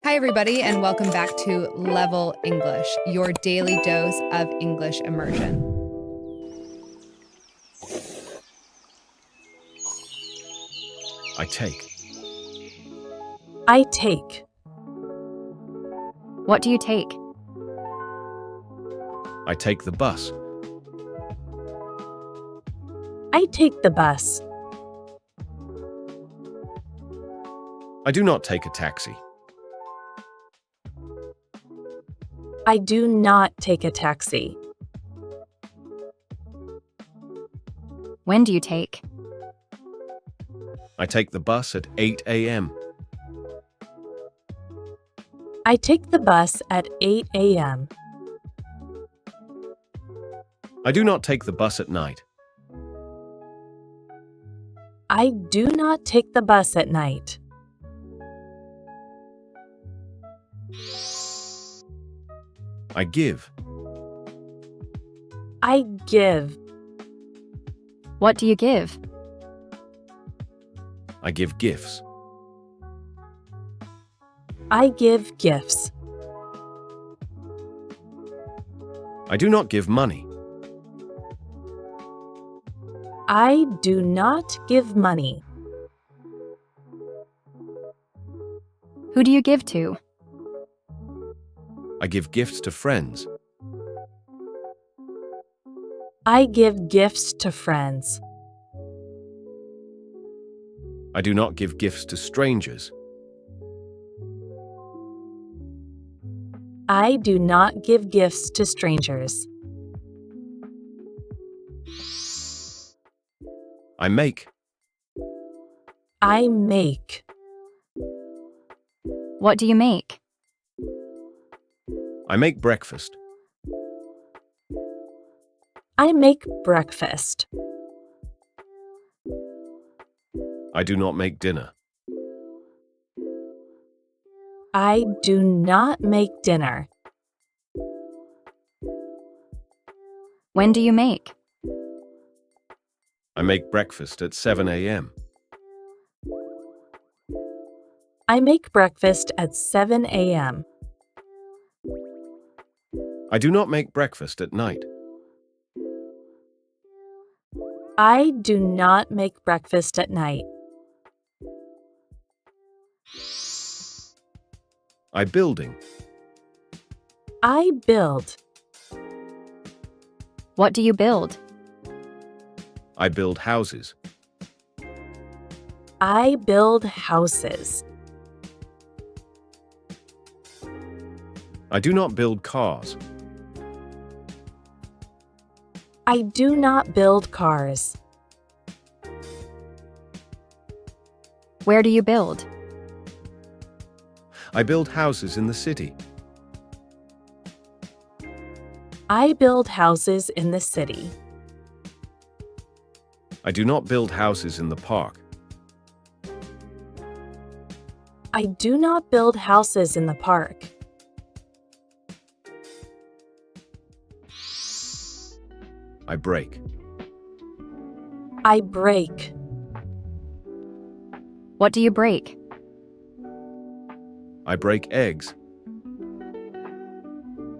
Hi, everybody, and welcome back to Level English, your daily dose of English immersion. I take. I take. What do you take? I take the bus. I take the bus. I do not take a taxi. I do not take a taxi. When do you take? I take the bus at 8 a.m. I take the bus at 8 a.m. I do not take the bus at night. I do not take the bus at night. I give. I give. What do you give? I give gifts. I give gifts. I do not give money. I do not give money. Who do you give to? I give gifts to friends. I give gifts to friends. I do not give gifts to strangers. I do not give gifts to strangers. I make. I make. What do you make? I make breakfast. I make breakfast. I do not make dinner. I do not make dinner. When do you make? I make breakfast at 7 a.m. I make breakfast at 7 a.m. I do not make breakfast at night. I do not make breakfast at night. I building. I build. What do you build? I build houses. I build houses. I do not build cars. I do not build cars. Where do you build? I build houses in the city. I build houses in the city. I do not build houses in the park. I do not build houses in the park. I break. I break. What do you break? I break eggs.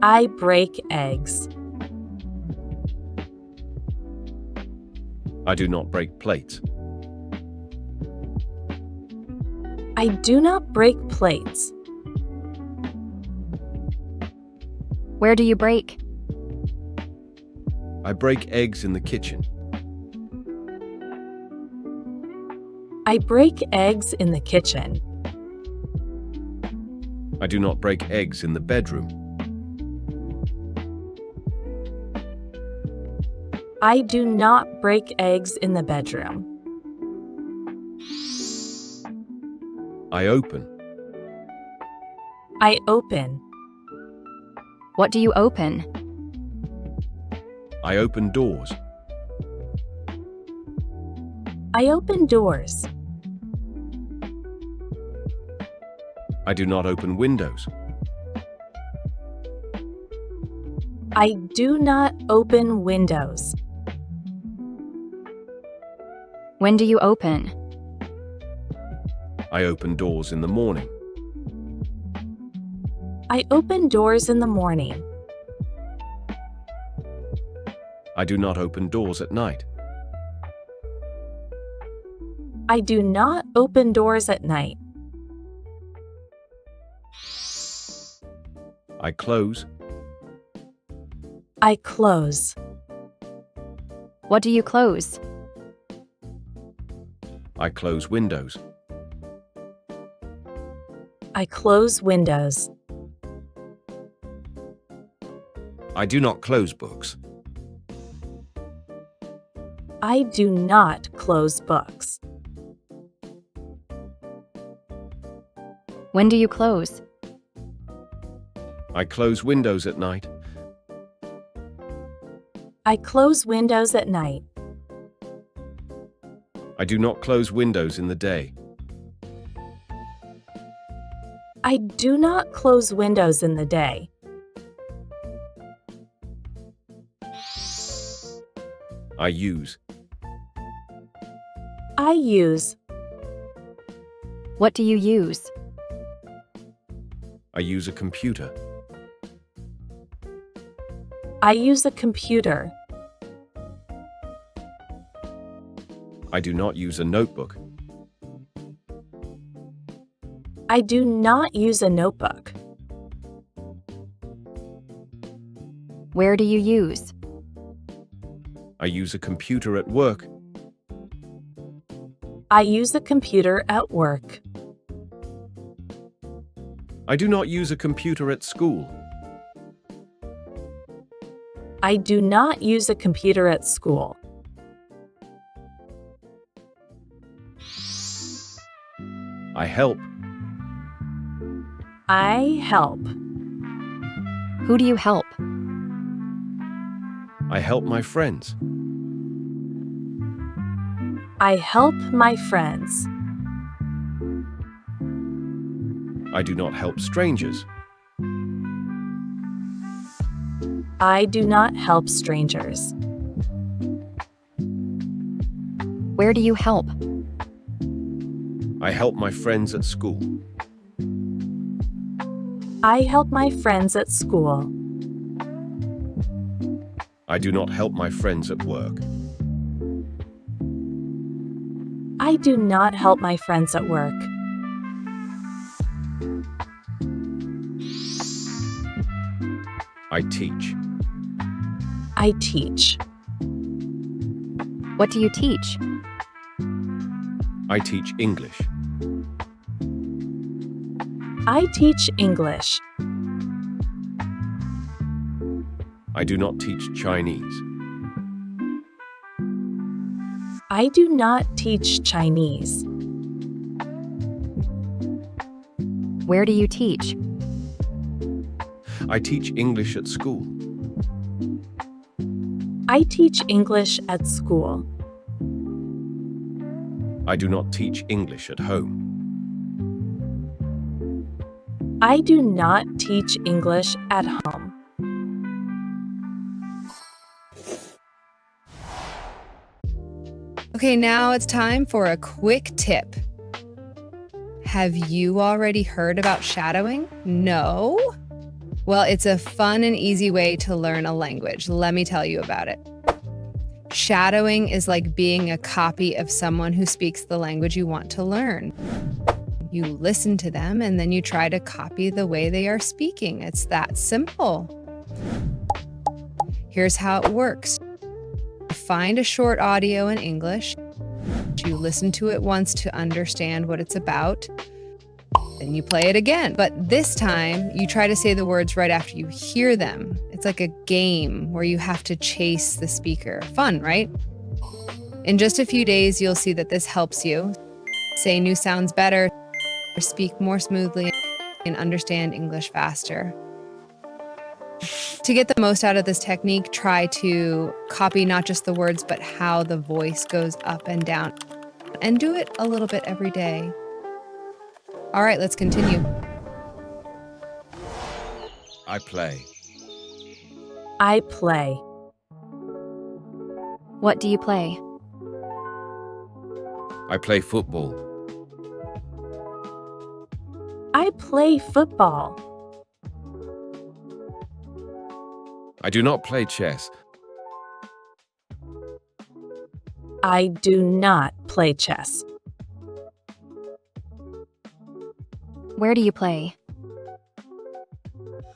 I break eggs. I do not break plates. I do not break plates. Where do you break? I break eggs in the kitchen. I break eggs in the kitchen. I do not break eggs in the bedroom. I do not break eggs in the bedroom. I open. I open. What do you open? I open doors. I open doors. I do not open windows. I do not open windows. When do you open? I open doors in the morning. I open doors in the morning. I do not open doors at night. I do not open doors at night. I close. I close. What do you close? I close windows. I close windows. I do not close books. I do not close books. When do you close? I close windows at night. I close windows at night. I do not close windows in the day. I do not close windows in the day. I use. I use. What do you use? I use a computer. I use a computer. I do not use a notebook. I do not use a notebook. Where do you use? I use a computer at work. I use a computer at work. I do not use a computer at school. I do not use a computer at school. I help. I help. Who do you help? I help my friends. I help my friends. I do not help strangers. I do not help strangers. Where do you help? I help my friends at school. I help my friends at school. I do not help my friends at work. I do not help my friends at work. I teach. I teach. What do you teach? I teach English. I teach English. I do not teach Chinese. I do not teach Chinese. Where do you teach? I teach English at school. I teach English at school. I do not teach English at home. I do not teach English at home. Okay, now it's time for a quick tip. Have you already heard about shadowing? No? Well, it's a fun and easy way to learn a language. Let me tell you about it. Shadowing is like being a copy of someone who speaks the language you want to learn. You listen to them and then you try to copy the way they are speaking. It's that simple. Here's how it works. Find a short audio in English. You listen to it once to understand what it's about. Then you play it again. But this time, you try to say the words right after you hear them. It's like a game where you have to chase the speaker. Fun, right? In just a few days, you'll see that this helps you say new sounds better, speak more smoothly, and understand English faster. To get the most out of this technique, try to copy not just the words, but how the voice goes up and down. And do it a little bit every day. All right, let's continue. I play. I play. What do you play? I play football. I play football. I do not play chess. I do not play chess. Where do you play?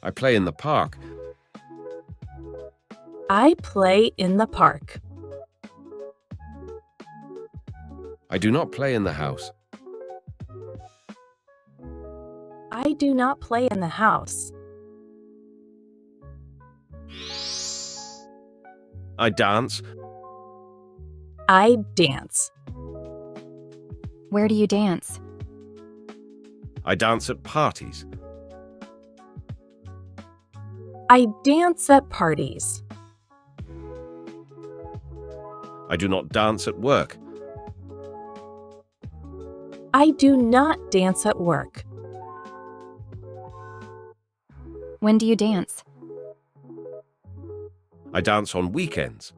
I play in the park. I play in the park. I do not play in the house. I do not play in the house. I dance. I dance. Where do you dance? I dance at parties. I dance at parties. I do not dance at work. I do not dance at work. When do you dance? I dance on weekends.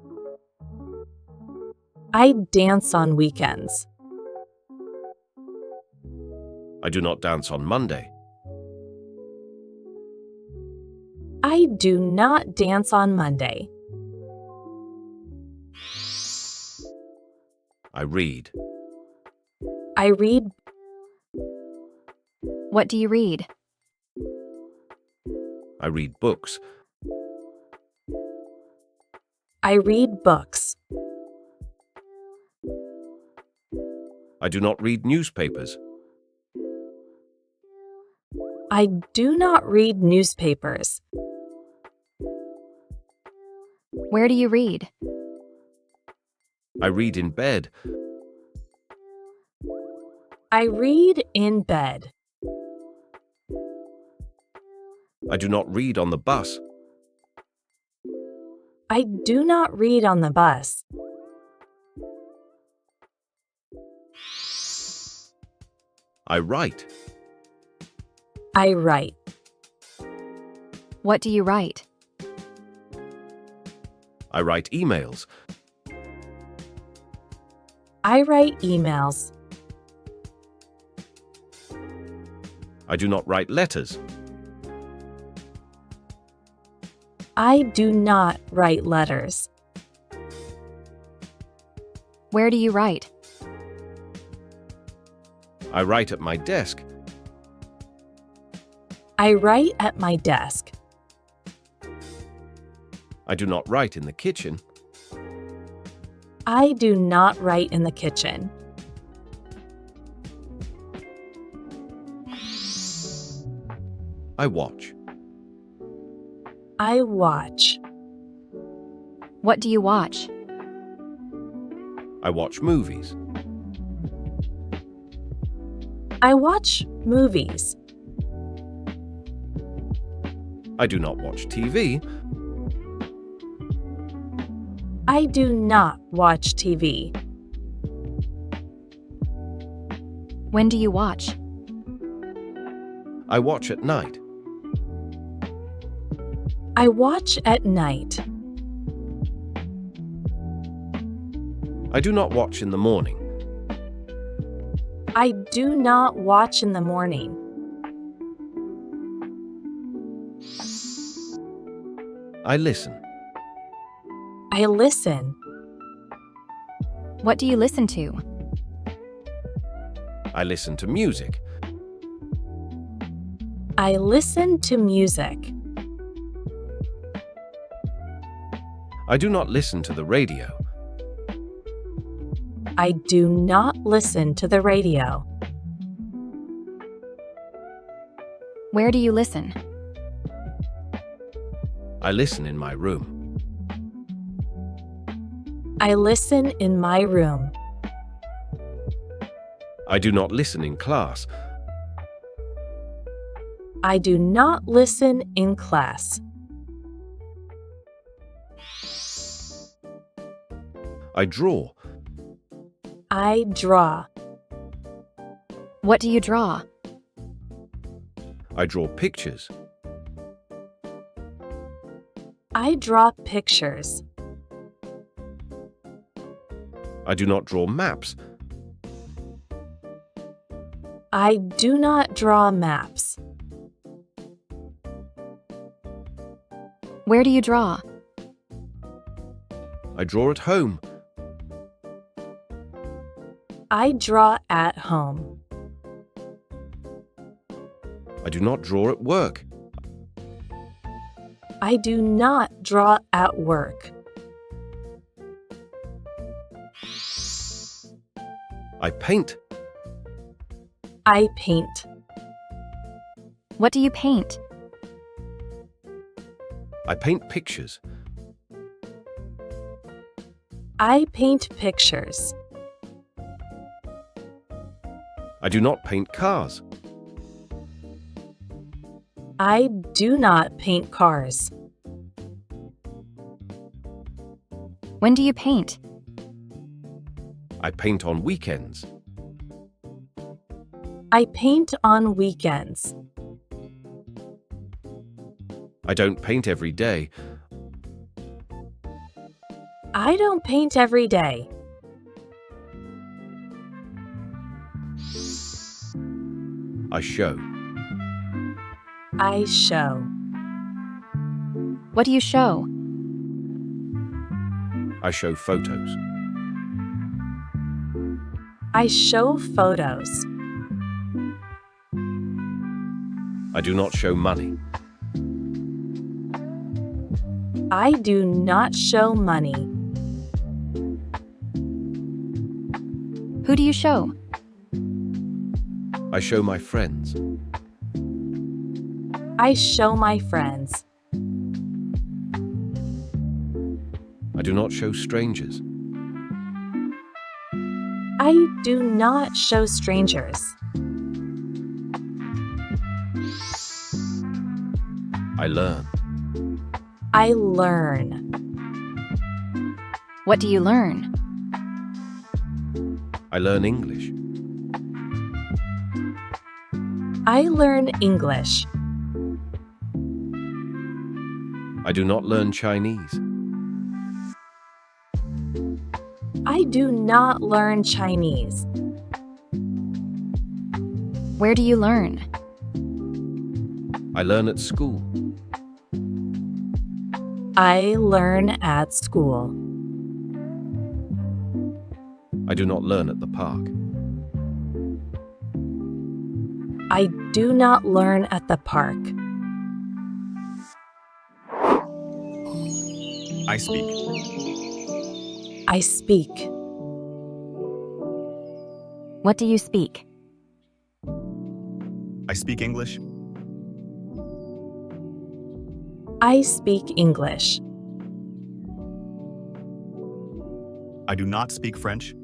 I dance on weekends. I do not dance on Monday. I do not dance on Monday. I read. I read. What do you read? I read books. I read books. I do not read newspapers. I do not read newspapers. Where do you read? I read in bed. I read in bed. I do not read on the bus. I do not read on the bus. I write. I write. What do you write? I write emails. I write emails. I do not write letters. I do not write letters. Where do you write? I write at my desk. I write at my desk. I do not write in the kitchen. I do not write in the kitchen. I watch. I watch. What do you watch? I watch movies. I watch movies. I do not watch TV. I do not watch TV. When do you watch? I watch at night. I watch at night. I do not watch in the morning. I do not watch in the morning. I listen. I listen. What do you listen to? I listen to music. I listen to music. I do not listen to the radio. I do not listen to the radio. Where do you listen? I listen in my room. I listen in my room. I do not listen in class. I do not listen in class. I draw. I draw. What do you draw? I draw pictures. I draw pictures. I do not draw maps. I do not draw maps. Where do you draw? I draw at home. I draw at home. I do not draw at work. I do not draw at work. I paint. I paint. What do you paint? I paint pictures. I paint pictures. I do not paint cars. I do not paint cars. When do you paint? I paint on weekends. I paint on weekends. I don't paint every day. I don't paint every day. I show. I show. What do you show? I show photos. I show photos. I do not show money. I do not show money. Who do you show? I show my friends. I show my friends. I do not show strangers. I do not show strangers. I learn. I learn. What do you learn? I learn English. I learn English. I do not learn Chinese. I do not learn Chinese. Where do you learn? I learn at school. I learn at school. I do not learn at the park. I do not learn at the park. I speak. I speak. What do you speak? I speak English. I speak English. I do not speak French.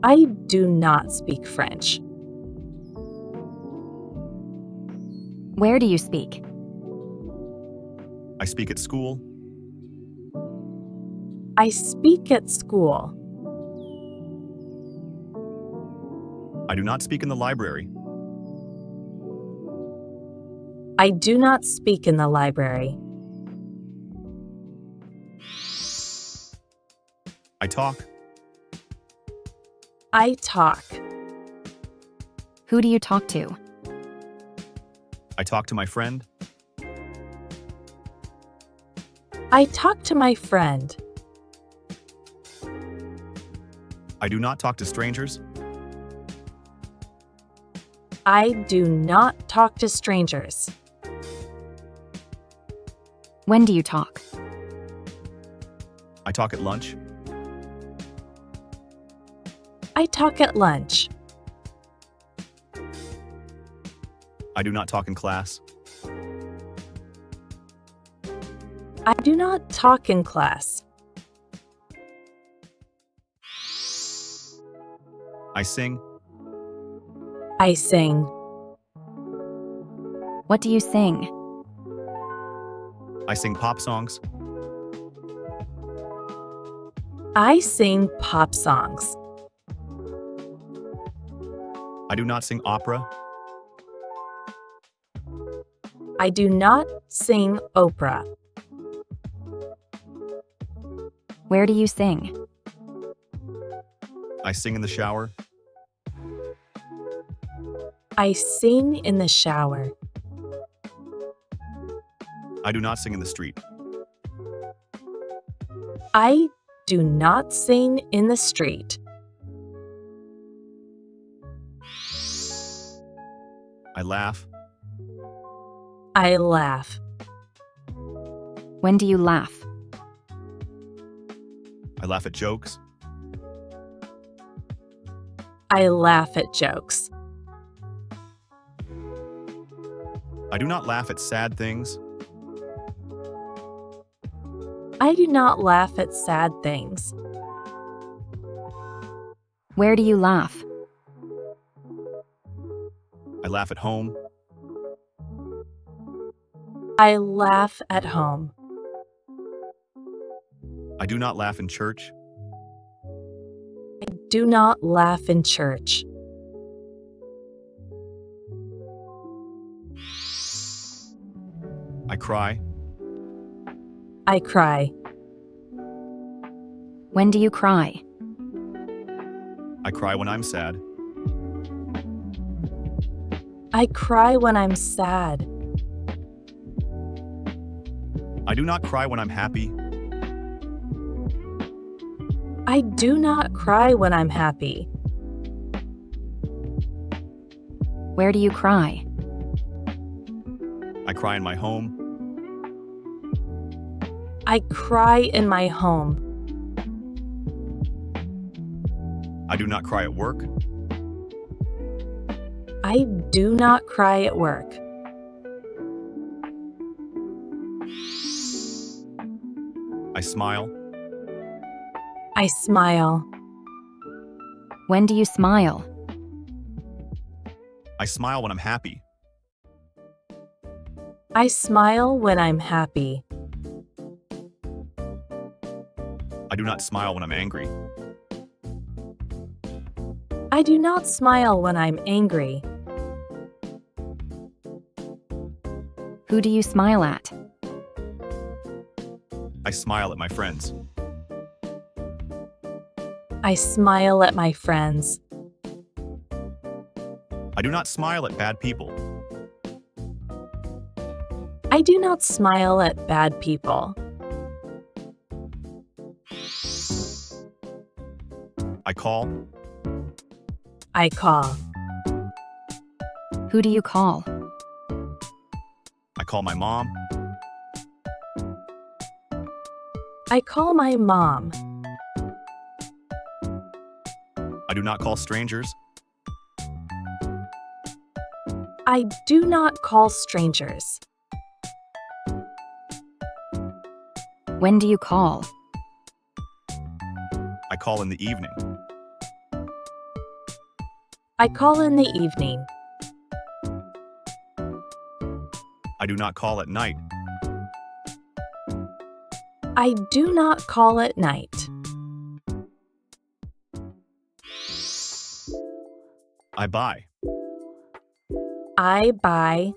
I do not speak French. Where do you speak? I speak at school. I speak at school. I do not speak in the library. I do not speak in the library. I talk. I talk. Who do you talk to? I talk to my friend. I talk to my friend. I do not talk to strangers. I do not talk to strangers. When do you talk? I talk at lunch. I talk at lunch. I do not talk in class. I do not talk in class. I sing. I sing. What do you sing? I sing pop songs. I sing pop songs. I do not sing opera. I do not sing opera. Where do you sing? I sing in the shower. I sing in the shower. I do not sing in the street. I do not sing in the street. I laugh. I laugh. When do you laugh? I laugh at jokes. I laugh at jokes. I do not laugh at sad things. I do not laugh at sad things. Where do you laugh? I laugh at home. I laugh at home. I do not laugh in church. I do not laugh in church. I cry. I cry. When do you cry? I cry when I'm sad. I cry when I'm sad. I do not cry when I'm happy. I do not cry when I'm happy. Where do you cry? I cry in my home. I cry in my home. I do not cry at work. I do not cry at work. I smile. I smile. When do you smile? I smile when I'm happy. I smile when I'm happy. I do not smile when I'm angry. I do not smile when I'm angry. Who do you smile at? I smile at my friends. I smile at my friends. I do not smile at bad people. I do not smile at bad people. I call. I call. Who do you call? I call my mom. I call my mom. I do not call strangers. I do not call strangers. When do you call? I call in the evening. I call in the evening. I do not call at night. I do not call at night. I buy. I buy.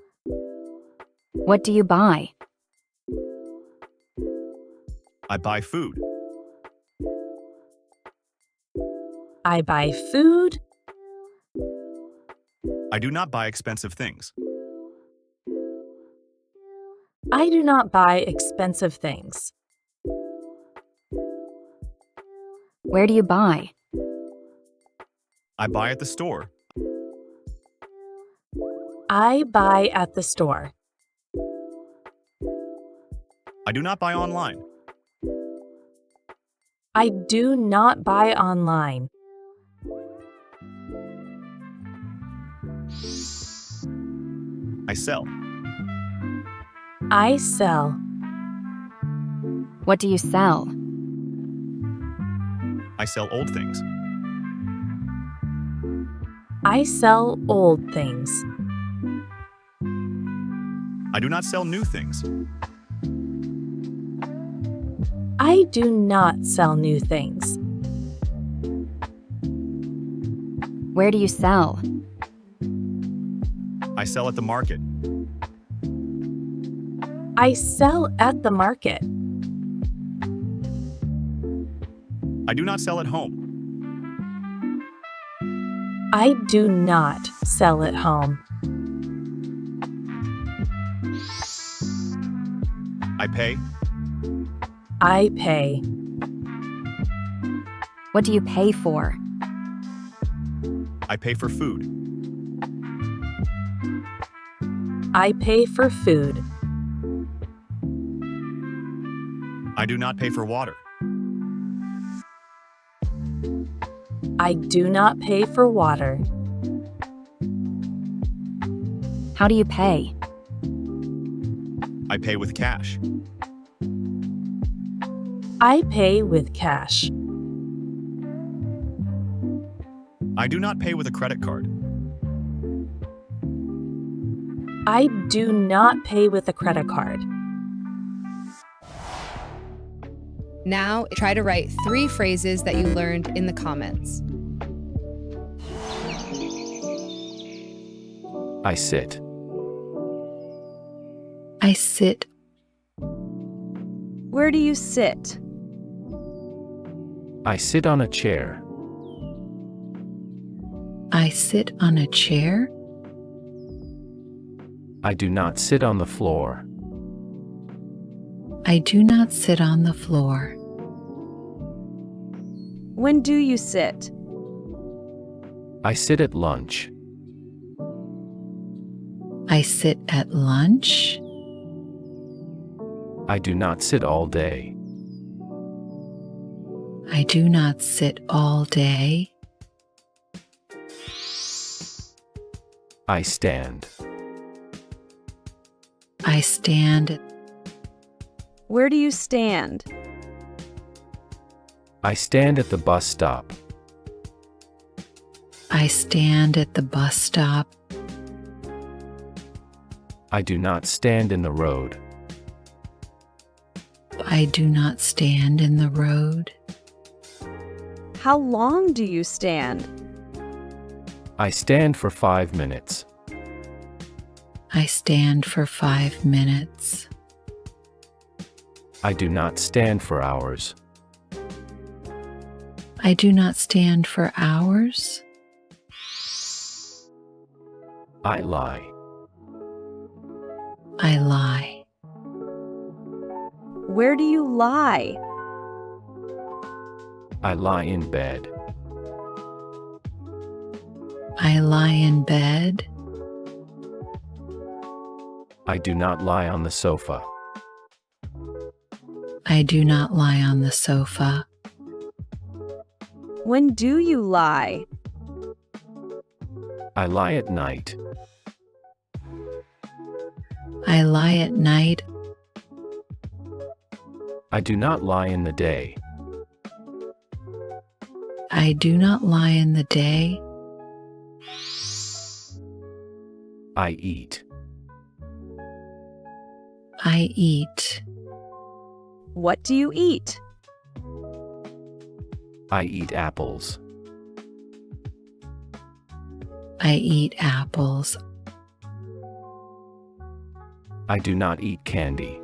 What do you buy? I buy food. I buy food. I do not buy expensive things. I do not buy expensive things. Where do you buy? I buy at the store. I buy at the store. I do not buy online. I do not buy online. I sell. I sell. What do you sell? I sell old things. I sell old things. I do not sell new things. I do not sell new things. Where do you sell? I sell at the market. I sell at the market. I do not sell at home. I do not sell at home. I pay. I pay. What do you pay for? I pay for food. I pay for food. I do not pay for water. I do not pay for water. How do you pay? I pay with cash. I pay with cash. I do not pay with a credit card. I do not pay with a credit card. Now, try to write 3 phrases that you learned in the comments. I sit. I sit. Where do you sit? I sit on a chair. I sit on a chair. I do not sit on the floor. I do not sit on the floor. When do you sit? I sit at lunch. I sit at lunch. I do not sit all day. I do not sit all day. I stand. I stand. Where do you stand? I stand at the bus stop. I stand at the bus stop. I do not stand in the road. I do not stand in the road. How long do you stand? I stand for 5 minutes. I stand for 5 minutes. I do not stand for hours. I do not stand for hours. I lie. I lie. Where do you lie? I lie in bed. I lie in bed. I do not lie on the sofa. I do not lie on the sofa. When do you lie? I lie at night. I lie at night. I do not lie in the day. I do not lie in the day. I eat. I eat. What do you eat? I eat apples. I eat apples. I do not eat candy.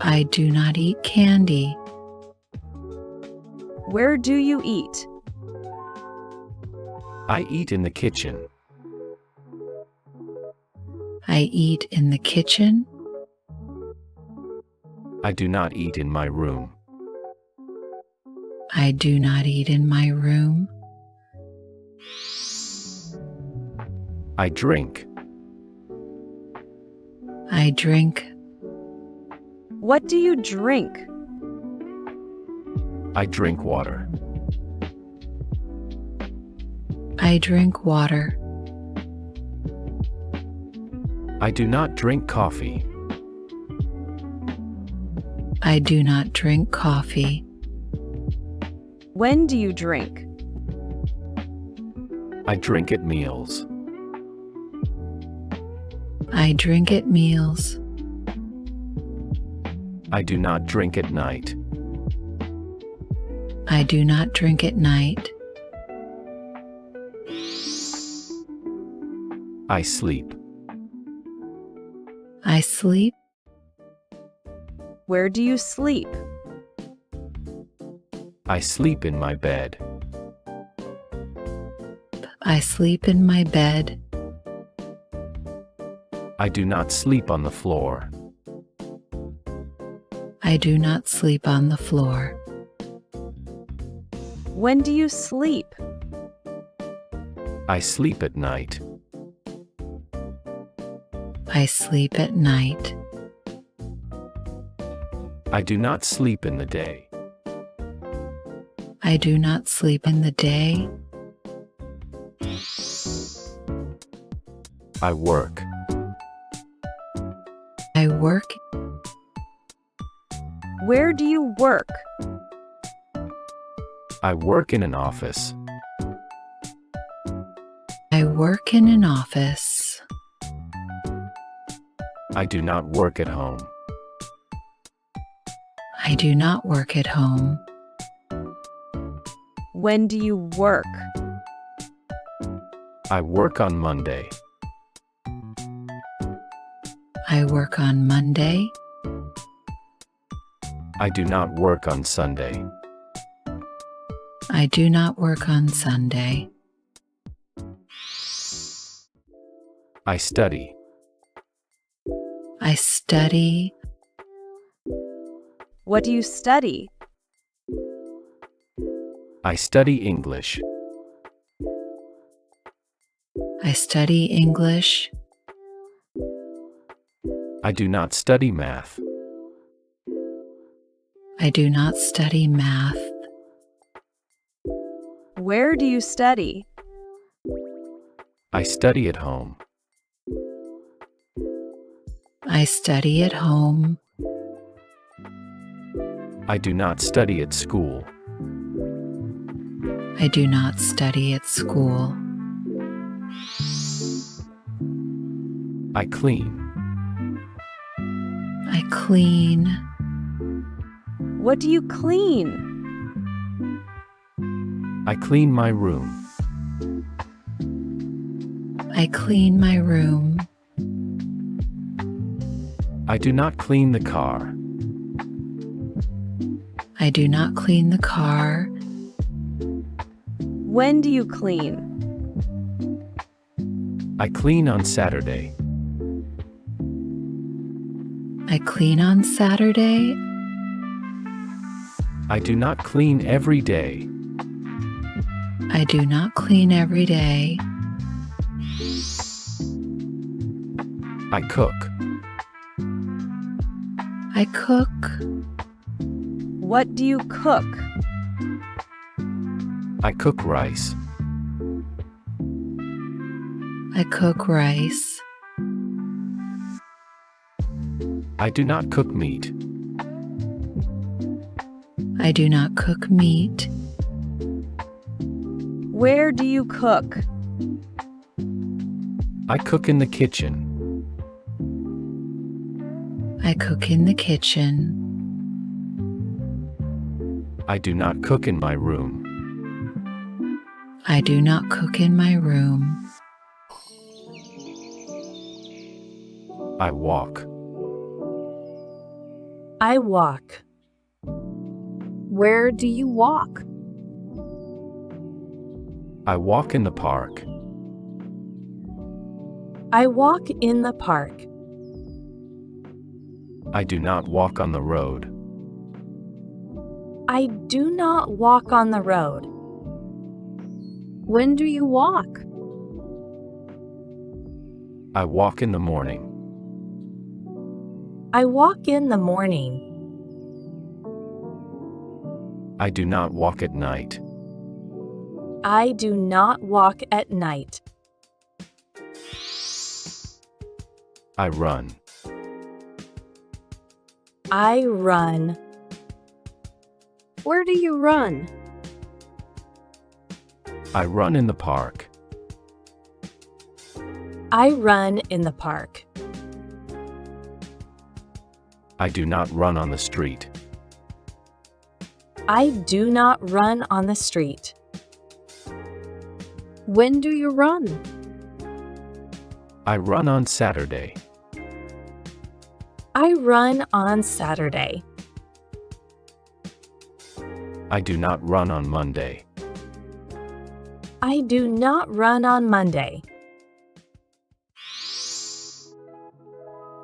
I do not eat candy. Where do you eat? I eat in the kitchen. I eat in the kitchen. I do not eat in my room. I do not eat in my room. I drink. I drink. What do you drink? I drink water. I drink water. I do not drink coffee. I do not drink coffee. When do you drink? I drink at meals. I drink at meals. I do not drink at night. I do not drink at night. I sleep. I sleep. Where do you sleep? I sleep in my bed. I sleep in my bed. I do not sleep on the floor. I do not sleep on the floor. When do you sleep? I sleep at night. I sleep at night. I do not sleep in the day. I do not sleep in the day. I work. I work. Where do you work? I work in an office. I work in an office. I do not work at home. I do not work at home. When do you work? I work on Monday. I work on Monday. I do not work on Sunday. I do not work on Sunday. I study. I study. What do you study? I study English. I study English. I do not study math. I do not study math. Where do you study? I study at home. I study at home. I do not study at school. I do not study at school. I clean. I clean. What do you clean? I clean my room. I clean my room. I do not clean the car. I do not clean the car. When do you clean? I clean on Saturday. I clean on Saturday. I do not clean every day. I do not clean every day. I cook. I cook. What do you cook? I cook rice. I cook rice. I do not cook meat. I do not cook meat. Where do you cook? I cook in the kitchen. I cook in the kitchen. I do not cook in my room. I do not cook in my room. I walk. I walk. Where do you walk? I walk in the park. I walk in the park. I do not walk on the road. I do not walk on the road. When do you walk? I walk in the morning. I walk in the morning. I do not walk at night. I do not walk at night. I run. I run. Where do you run? I run in the park. I run in the park. I do not run on the street. I do not run on the street. When do you run? I run on Saturday. I run on Saturday. I do not run on Monday. I do not run on Monday.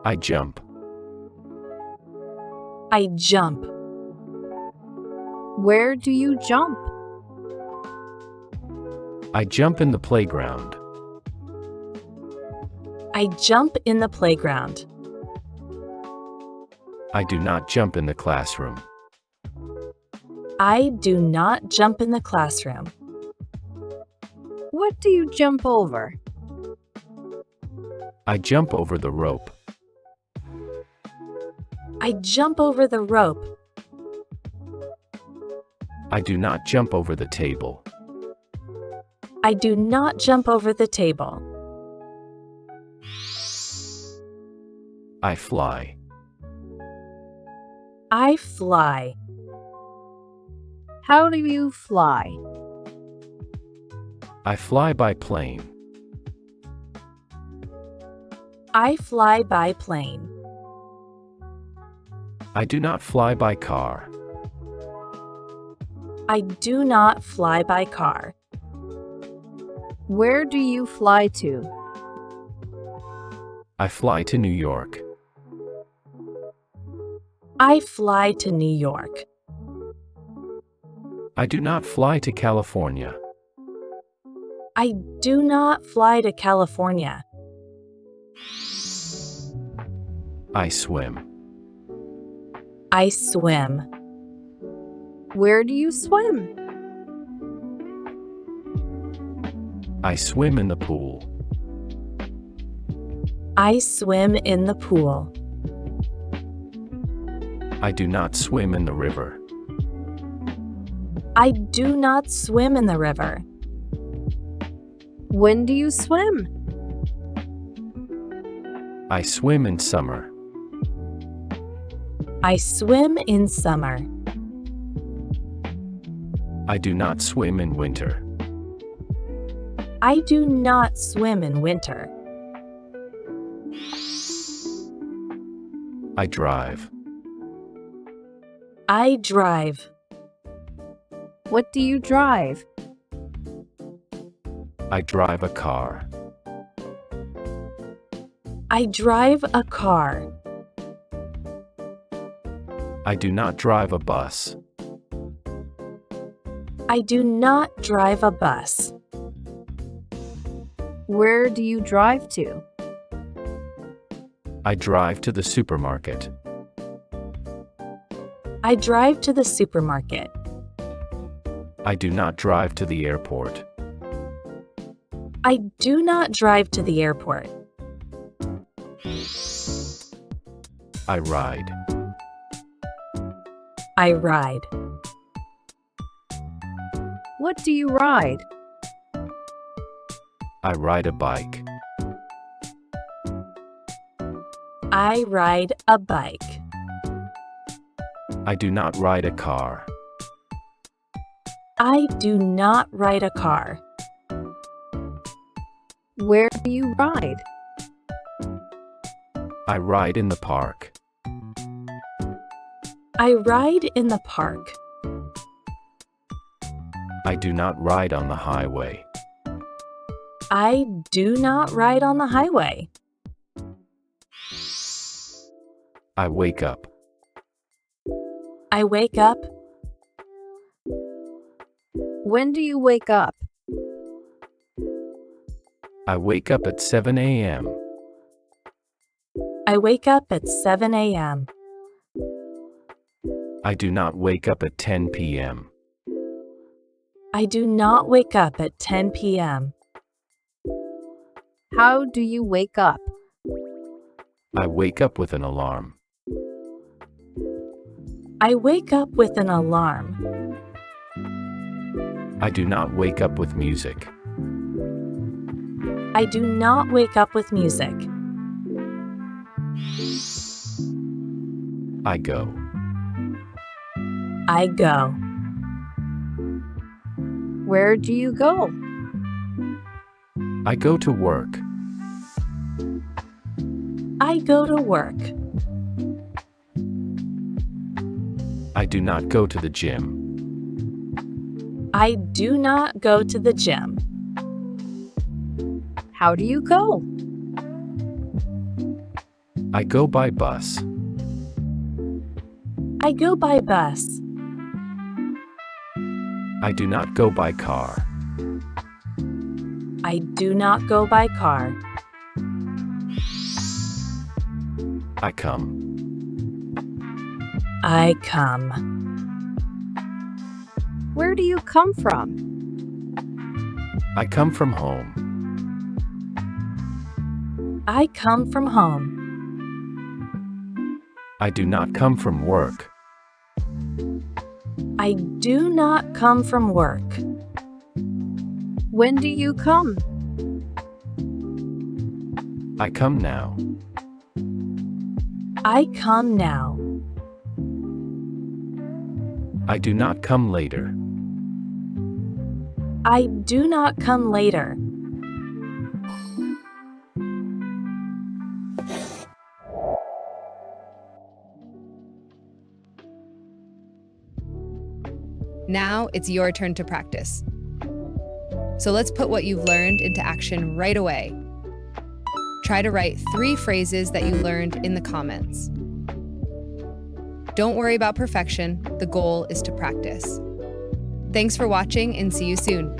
I jump. I jump. Where do you jump? I jump in the playground. I jump in the playground. I do not jump in the classroom. I do not jump in the classroom. What do you jump over? I jump over the rope. I jump over the rope. I do not jump over the table. I do not jump over the table. I fly. I fly. How do you fly? I fly by plane. I fly by plane. I do not fly by car. I do not fly by car. Where do you fly to? I fly to New York. I fly to New York. I do not fly to California. I do not fly to California. I swim. I swim. Where do you swim? I swim in the pool. I swim in the pool. I do not swim in the river. I do not swim in the river. When do you swim? I swim in summer. I swim in summer. I do not swim in winter. I do not swim in winter. I drive. I drive. What do you drive? I drive a car. I drive a car. I do not drive a bus. I do not drive a bus. Where do you drive to? I drive to the supermarket. I drive to the supermarket. I do not drive to the airport. I do not drive to the airport. I ride. I ride. What do you ride? I ride a bike. I ride a bike. I do not ride a car. I do not ride a car. Where do you ride? I ride in the park. I ride in the park. I do not ride on the highway. I do not ride on the highway. I wake up. I wake up. When do you wake up? I wake up at 7 a.m. I wake up at 7 a.m. I do not wake up at 10 p.m. I do not wake up at 10 p.m. How do you wake up? I wake up with an alarm. I wake up with an alarm. I do not wake up with music. I do not wake up with music. I go. I go. Where do you go? I go to work. I go to work. I do not go to the gym. I do not go to the gym. How do you go? I go by bus. I go by bus. I do not go by car. I do not go by car. I come. I come. Where do you come from? I come from home. I come from home. I do not come from work. I do not come from work. When do you come? I come now. I come now. I do not come later. I do not come later. Now it's your turn to practice. So let's put what you've learned into action right away. Try to write 3 phrases that you learned in the comments. Don't worry about perfection, the goal is to practice. Thanks for watching and see you soon.